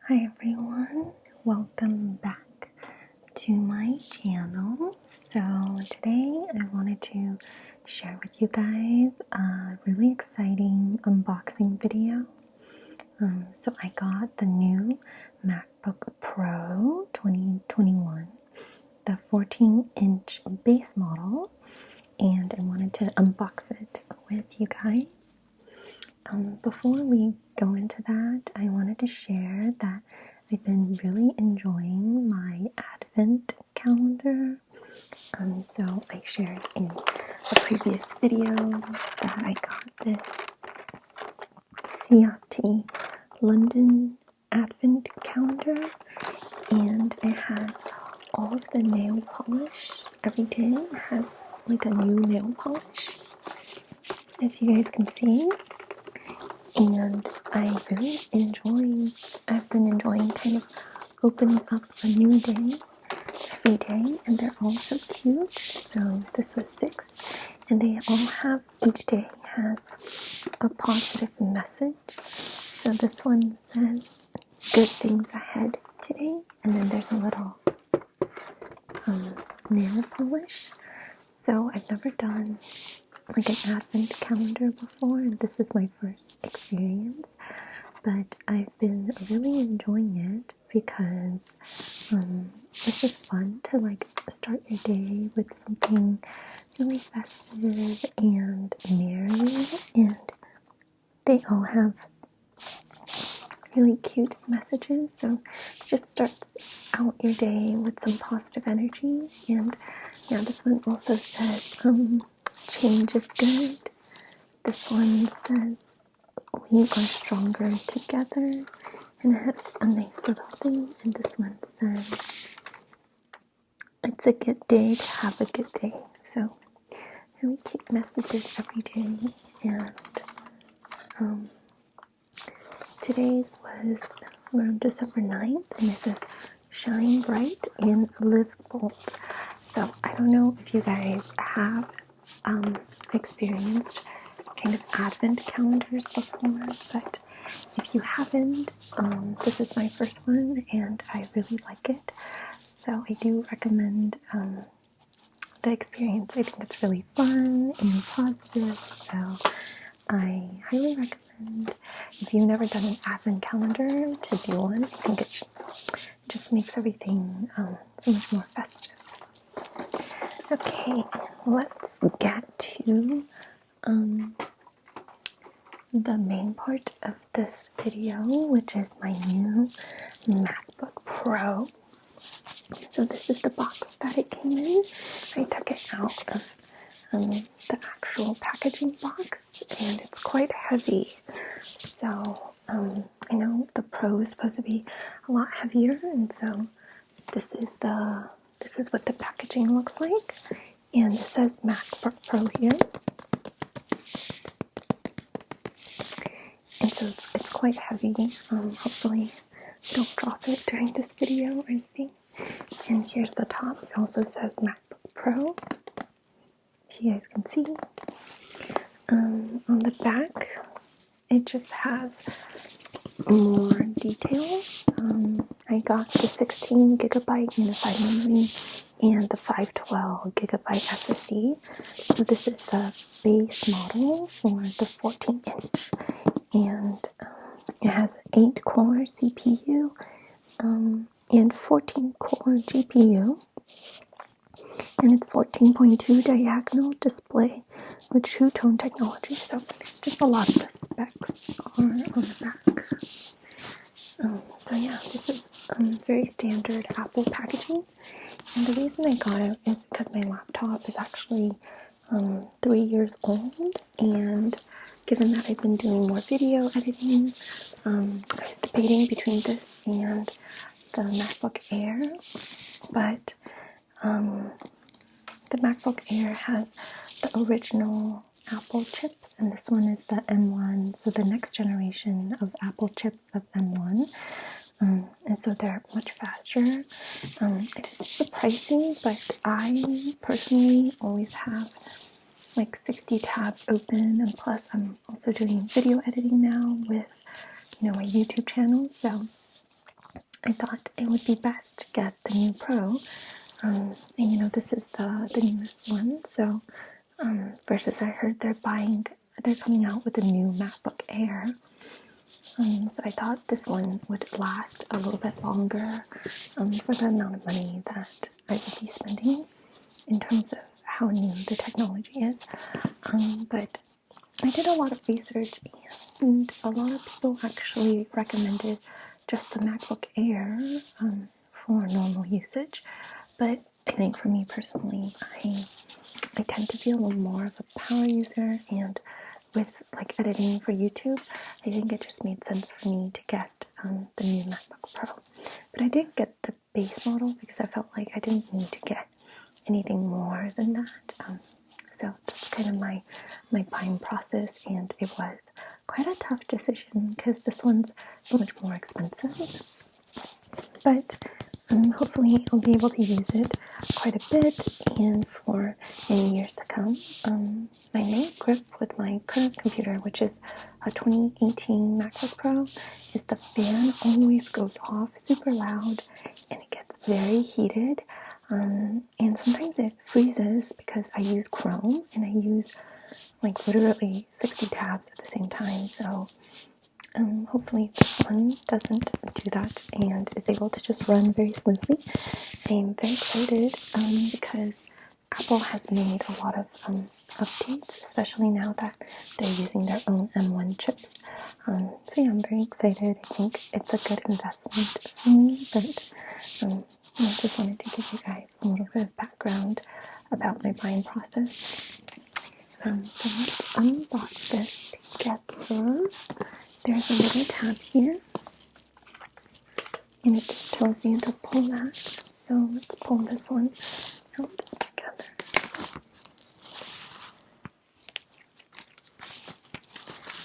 Hi everyone, welcome back to my channel. So today I wanted to share with you guys a really exciting unboxing video. So I got the new MacBook Pro 2021, the 14-inch base model, and I wanted to unbox it with you guys. Before we go into that, I wanted to share that I've been really enjoying my Advent calendar. So I shared in a previous video that I got this Ciate London Advent calendar, and it has all of the nail polish. Every day it has like a new nail polish, as you guys can see. And I've been enjoying kind of opening up a new day every day, and they're all so cute. So this was 6, and they all have, each day has a positive message. So this one says, good things ahead today, and then there's a little nail polish. So I've never done like an advent calendar before, and this is my first experience, but I've been really enjoying it because it's just fun to like start your day with something really festive and merry, and they all have really cute messages, so it just starts out your day with some positive energy. And yeah, this one also says change is good. This one says we are stronger together, and it has a nice little thing. And this one says it's a good day to have a good day. So really cute messages every day. And today's we're on December 9th, and it says shine bright and live bold. So I don't know if you guys have experienced kind of advent calendars before, but if you haven't, this is my first one and I really like it, so I do recommend the experience. I think it's really fun and positive, so I highly recommend, if you've never done an advent calendar, to do one. I think it just makes everything so much more festive. Okay, let's get to the main part of this video, which is my new MacBook Pro. So this is the box that it came in. I took it out of the actual packaging box, and it's quite heavy. So I know the Pro is supposed to be a lot heavier, and so this is what the packaging looks like, and it says MacBook Pro here. And so it's quite heavy. Hopefully don't drop it during this video or anything. And here's the top. It also says MacBook Pro, if you guys can see. On the back, it just has more details. I got the 16 gigabyte unified memory and the 512 gigabyte SSD. So this is the base model for the 14-inch. And it has 8-core CPU and 14-core GPU, and it's 14.2 diagonal display with True Tone technology. So just a lot of the specs are on the back. So yeah, this is very standard Apple packaging, and the reason I got it is because my laptop is actually 3 years old, and given that I've been doing more video editing, I was debating between this and the MacBook Air, but the MacBook Air has the original Apple chips, and this one is the M1, so the next generation of Apple chips of M1, and so they're much faster. It is pricey, but I personally always have like 60 tabs open, and plus I'm also doing video editing now with my YouTube channel, so I thought it would be best to get the new Pro. And you know, this is the newest one, so versus I heard they're coming out with a new MacBook Air. So I thought this one would last a little bit longer for the amount of money that I would be spending in terms of how new the technology is. But I did a lot of research, and a lot of people actually recommended just the MacBook Air for normal usage. But I think for me personally, I tend to be a little more of a power user, and with like editing for YouTube, I think it just made sense for me to get the new MacBook Pro. But I did get the base model because I felt like I didn't need to get anything more than that. So that's kind of my buying process, and it was quite a tough decision because this one's so much more expensive. But hopefully I'll be able to use it quite a bit and for many years to come. My main grip with my current computer, which is a 2018 MacBook Pro, is the fan always goes off super loud and it gets very heated. And sometimes it freezes because I use Chrome and I use like literally 60 tabs at the same time. So hopefully this one doesn't do that and is able to just run very smoothly. I'm very excited because Apple has made a lot of updates, especially now that they're using their own M1 chips. So yeah, I'm very excited. I think it's a good investment for me, but I just wanted to give you guys a little bit of background about my buying process. So let's unbox this together. There's a little tab here, and it just tells you to pull that. So let's pull this one out together.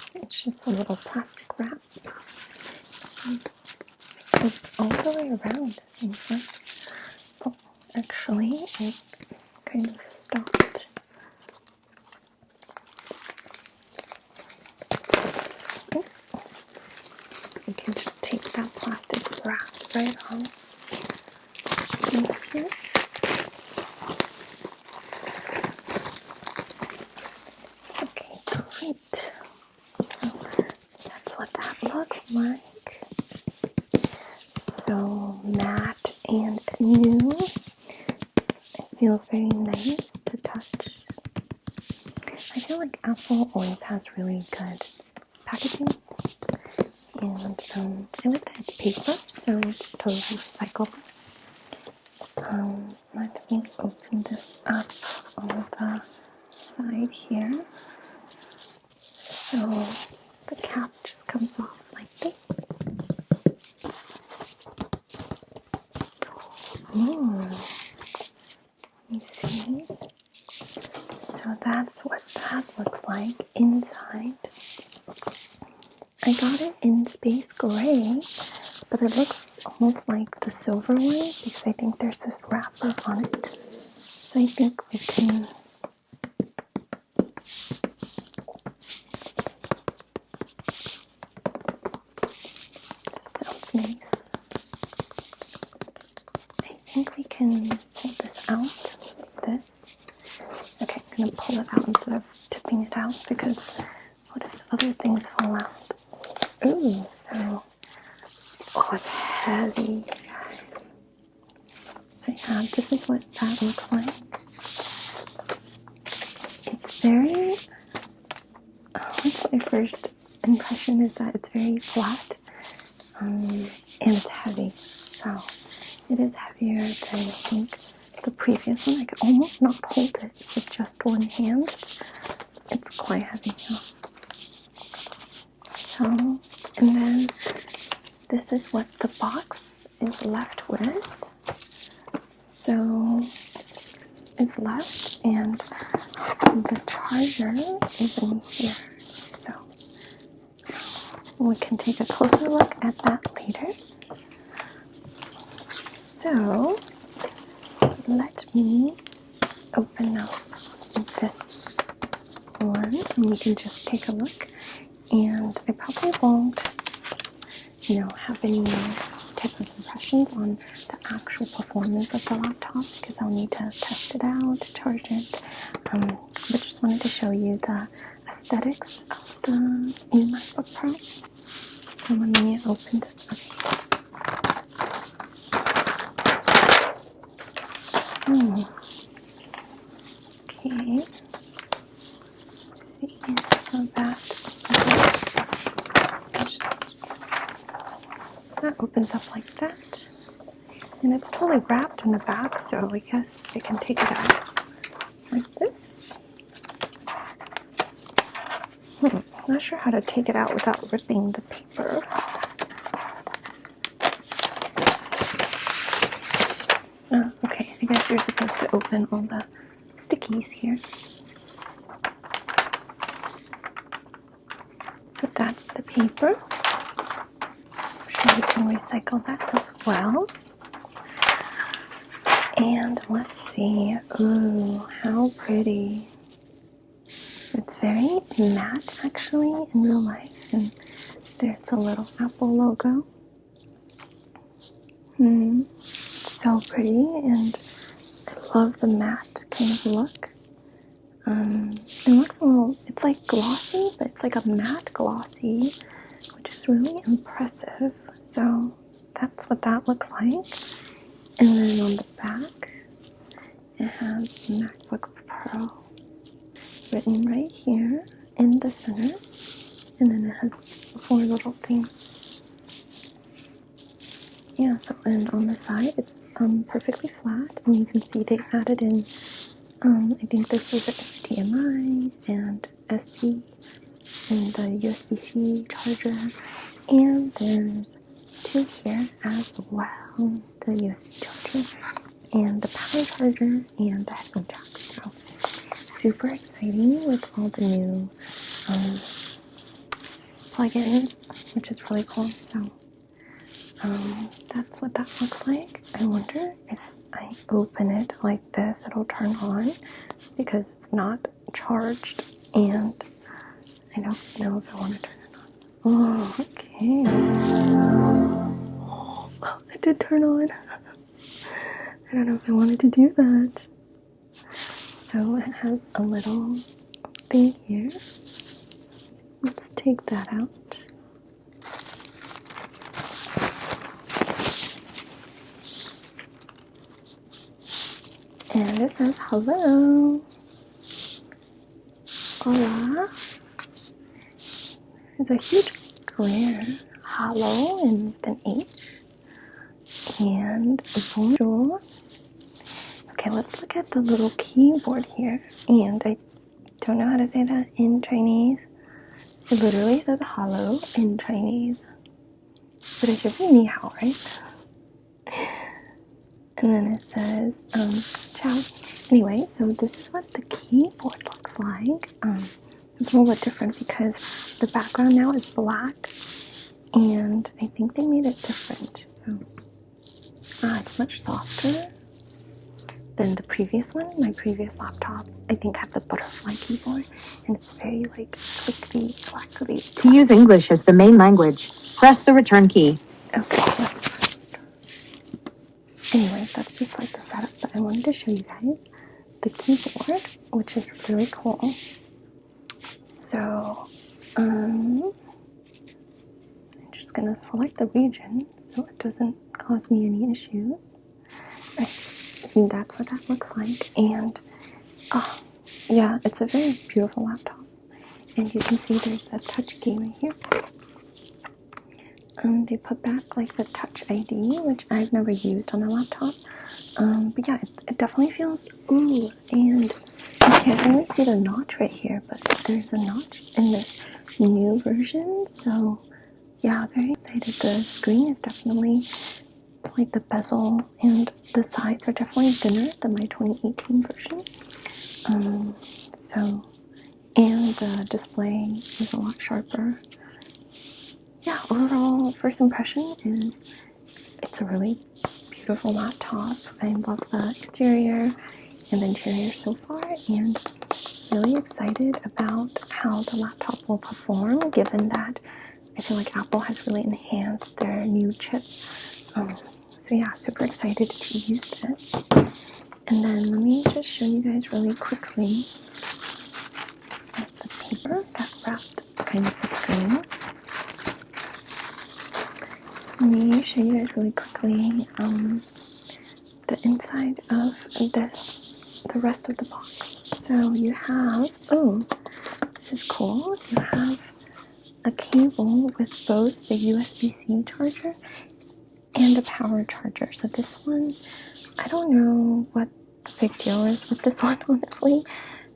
So it's just a little plastic wrap. It's all the way around, it seems like. Oh, actually, it kind of stopped. You can just take that plastic wrap right off. Here. Okay, great. So that's what that looks like. So matte and new. It feels very nice to touch. I feel like Apple always has really good packaging. And I like that it's paper, so it's totally recyclable. Let me open this up on the side here. So the cap just comes off like this. Let me see. So that's what that looks like inside. I got it in space gray, but it looks almost like the silver one because I think there's this wrapper on it. So I think we can this sounds nice. I think we can pull this out like this. Okay, I'm gonna pull it out instead of tipping it out because what if other things fall out? Ooh, so, it's heavy, guys. So yeah, this is what that looks like. It's very, that's my first impression is that it's very flat, and it's heavy. So it is heavier than I think the previous one. I could almost not hold it with just one hand. It's quite heavy now. So, and then this is what the box is left with. So it's left, and the charger is in here. So we can take a closer look at that later. So let me open up this one, and you can just take a look. And I probably won't, have any type of impression impressions on the actual performance of the laptop because I'll need to test it out, charge it. But just wanted to show you the aesthetics of the new MacBook Pro. So let me open this up. Okay. Let's see. So that opens up like that. And it's totally wrapped in the back, so I guess I can take it out like this. Not sure how to take it out without ripping the paper. Okay, I guess you're supposed to open all the stickies here. So that's the paper. I'm sure we can recycle that as well. And let's see. Ooh, how pretty. It's very matte actually in real life. And there's the little Apple logo. So pretty, and I love the matte kind of look. It looks a little, it's like glossy, but it's like a matte glossy, which is really impressive. So that's what that looks like. And then on the back, it has MacBook Pro written right here in the center. And then it has 4 little things. Yeah, so, and on the side, it's perfectly flat, and you can see they added in, I think this is an HDMI and SD and the USB-C charger, and there's 2 here as well, the USB charger and the power charger and the headphone jack. So super exciting with all the new plugins, which is really cool. So that's what that looks like. I wonder if I open it like this, it'll turn on because it's not charged, and I don't know if I want to turn it on. Oh, okay. Oh, it did turn on. I don't know if I wanted to do that. So it has a little thing here. Let's take that out. And it says hello. Hola. There's a huge glare. Hello and with an H. And bonjour. Okay, let's look at the little keyboard here. And I don't know how to say that in Chinese. It literally says hello in Chinese. But it should be ni hao, right? And then it says, ciao. Anyway, so this is what the keyboard looks like. It's a little bit different because the background now is black, and I think they made it different. So, it's much softer than the previous one. My previous laptop, I think, had the butterfly keyboard, and it's very like clickety, clackety. To use English as the main language, press the return key. Okay, anyway, that's just like the setup, but I wanted to show you guys the keyboard, which is really cool. So, I'm just gonna select the region so it doesn't cause me any issues. Right, and that's what that looks like. And, yeah, it's a very beautiful laptop. And you can see there's a touch key right here. They put back like the Touch ID, which I've never used on a laptop. But yeah, it definitely feels, ooh, and you can't really see the notch right here, but there's a notch in this new version. So yeah, very excited. The screen is definitely, like the bezel and the sides are definitely thinner than my 2018 version. So, and the display is a lot sharper. Yeah, overall, first impression is it's a really beautiful laptop. I love the exterior and the interior so far, and really excited about how the laptop will perform, given that I feel like Apple has really enhanced their new chip. So yeah, super excited to use this. And then let me just show you guys really quickly the paper that wrapped kind of the screen. Let me show you guys really quickly the inside of this, the rest of the box. So you have, oh, this is cool. You have a cable with both the USB-C charger and a power charger. So this one, I don't know what the big deal is with this one, honestly,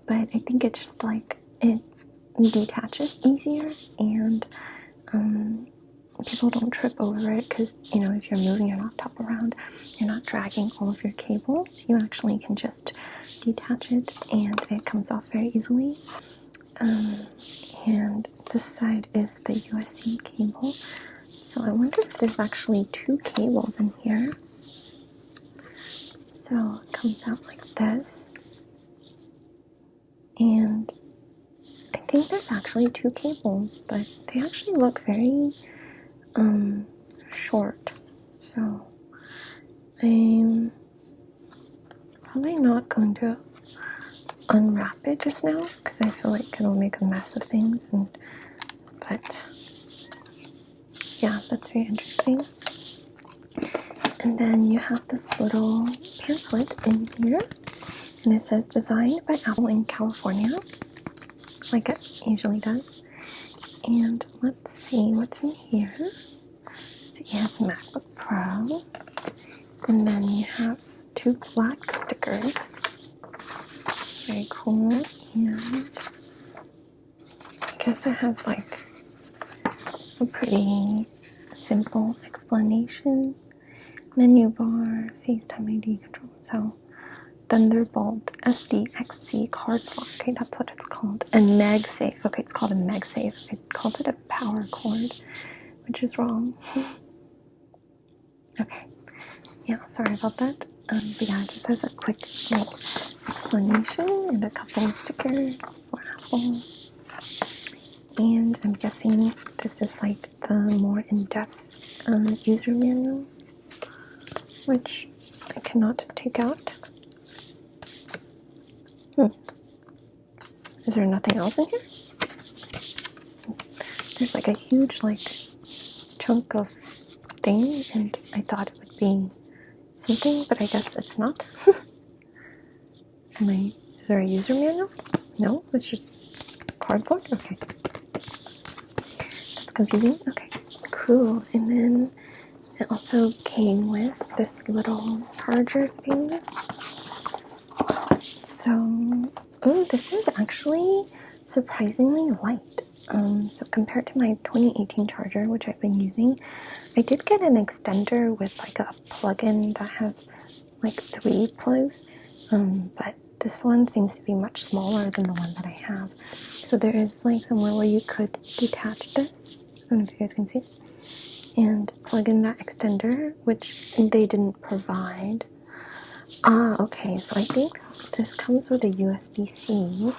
but I think it's just like it detaches easier, and people don't trip over it because, you know, if you're moving your laptop around, you're not dragging all of your cables. You actually can just detach it and it comes off very easily. And this side is the USB cable. So I wonder if there's actually two cables in here. So it comes out like this. And I think there's actually two cables, but they actually look very short. So I'm probably not going to unwrap it just now because I feel like it'll make a mess of things, but yeah, that's very interesting. And then you have this little pamphlet in here, and it says designed by Apple in California, like it usually does. And let's see what's in here. So you have MacBook Pro, and then you have two black stickers. Very cool. And I guess it has like a pretty simple explanation. Menu bar, FaceTime ID control. So Thunderbolt SDXC card slot. Okay, that's what it's called. And MagSafe. Okay, it's called a MagSafe. I called it a power cord, which is wrong. Okay. Yeah, sorry about that. But yeah, it just has a quick little explanation and a couple of stickers for Apple. And I'm guessing this is like the more in-depth user manual, which I cannot take out. Is there nothing else in here? There's like a huge like chunk of thing, and I thought it would be something, but I guess it's not. Is there a user manual? No, it's just cardboard? Okay. That's confusing. Okay, cool. And then it also came with this little charger thing. So, oh, this is actually surprisingly light. So compared to my 2018 charger, which I've been using, I did get an extender with like a plug-in that has like 3 plugs, but this one seems to be much smaller than the one that I have. So there is like somewhere where you could detach this. I don't know if you guys can see it. And plug in that extender, which they didn't provide. Okay, so I think this comes with a USB-C,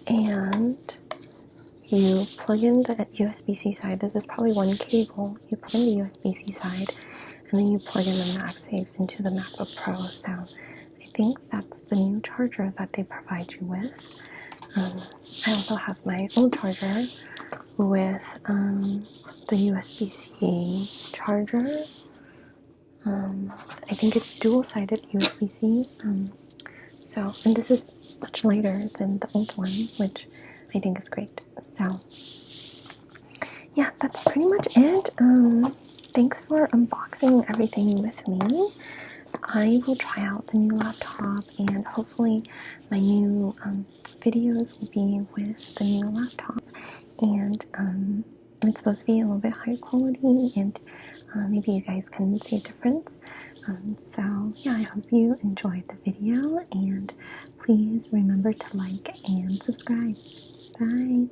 and you plug in the USB-C side. This is probably one cable. You plug in the USB-C side, and then you plug in the MagSafe into the MacBook Pro. So I think that's the new charger that they provide you with. I also have my old charger with the USB-C charger. I think it's dual-sided USB-C. And this is much lighter than the old one, which I think is great. So yeah, that's pretty much it. Thanks for unboxing everything with me. I will try out the new laptop, and hopefully my new videos will be with the new laptop. And it's supposed to be a little bit higher quality, and maybe you guys can see a difference. So yeah, I hope you enjoyed the video, and please remember to like and subscribe. Bye!